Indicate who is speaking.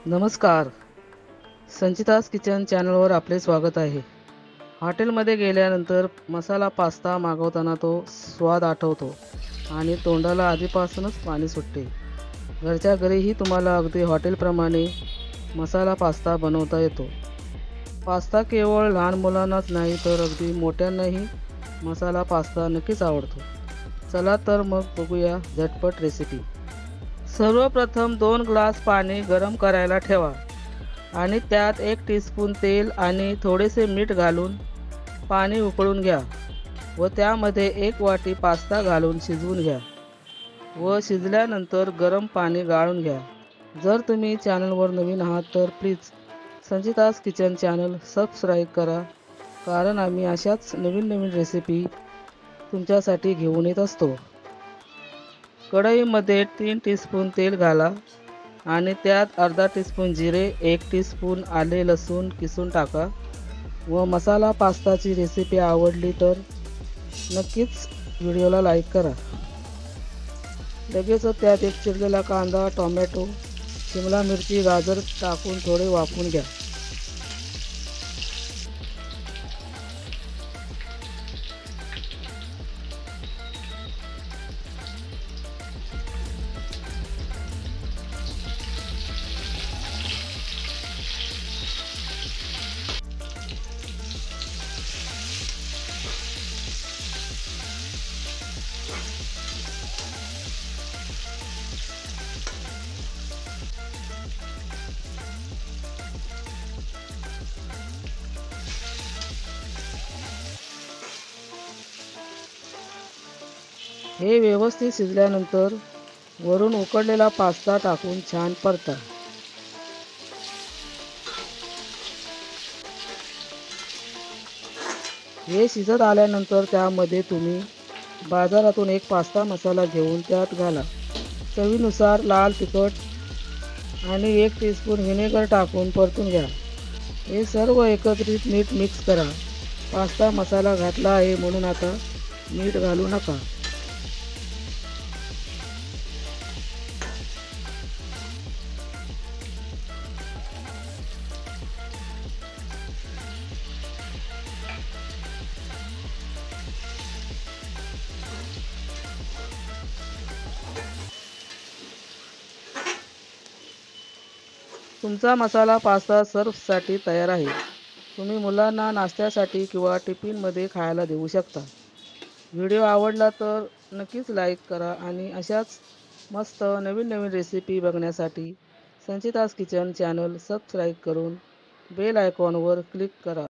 Speaker 1: नमस्कार. संचिताज किचन चॅनलवर आपले स्वागत आहे. हॉटेलमध्ये गेल्यानंतर मसाला पास्ता मागवताना तो स्वाद आठवतो आणि तोंडाला आधीपासूनच पाणी सुटते. घरच्या घरीही तुम्हाला अगदी हॉटेलप्रमाणे मसाला पास्ता बनवता येतो. पास्ता केवळ लहान मुलांनाच नाही तर अगदी मोठ्यांनाही मसाला पास्ता नक्कीच आवडतो. चला तर मग बघूया झटपट रेसिपी. सर्वप्रथम 2 ग्लास पाणी गरम करायला ठेवा आणि त्यात 1 टीस्पून तेल आणि थोडेसे मीठ घालून पाणी उकळून घ्या व त्यामध्ये 1 वाटी पास्ता घालून शिजवून घ्या व शिजल्यानंतर गरम पाणी गाळून घ्या. जर तुम्ही चॅनलवर नवीन आहात तर प्लीज संचिताज किचन चॅनल सबस्क्राईब करा, कारण आम्ही अशाच नवीन रेसिपी तुमच्यासाठी घेऊन येत असतो. कढईमध्ये 3 टीस्पून तेल घाला आणि त्यात अर्धा टीस्पून जिरे, 1 टीस्पून आले लसूण किसून टाका व मसाला पास्ताची रेसिपी आवडली तर नक्कीच व्हिडिओला लाईक करा. लगेचच त्यात एक चिरलेला कांदा, टोमॅटो, शिमला मिरची, गाजर टाकून थोडे वाफवून घ्या. हे व्यवस्थित शिजल्यानंतर वरून उकडलेला पास्ता टाकून छान परता. हे शिजत आल्यानंतर त्यामध्ये तुम्ही बाजारातून एक पास्ता मसाला घेऊन त्यात घाला. चवीनुसार लाल तिखट आणि 1 टीस्पून व्हिनेगर टाकून परतून घ्या. हे सर्व एकत्रित नीट मिक्स करा. पास्ता मसाला घातला आहे म्हणून आता मीठ घालू नका. तुमचा मसाला पास्ता सर्व्हसाठी तयार आहे. तुम्ही मुलांना नाश्त्यासाठी किंवा टिफिनमध्ये खायला देऊ शकता. व्हिडिओ आवडला तर नक्कीच लाईक करा आणि अशाच मस्त नवीन रेसिपी बघण्यासाठी संचिताज किचन चॅनल सबस्क्राईब करून बेल आयकॉनवर क्लिक करा.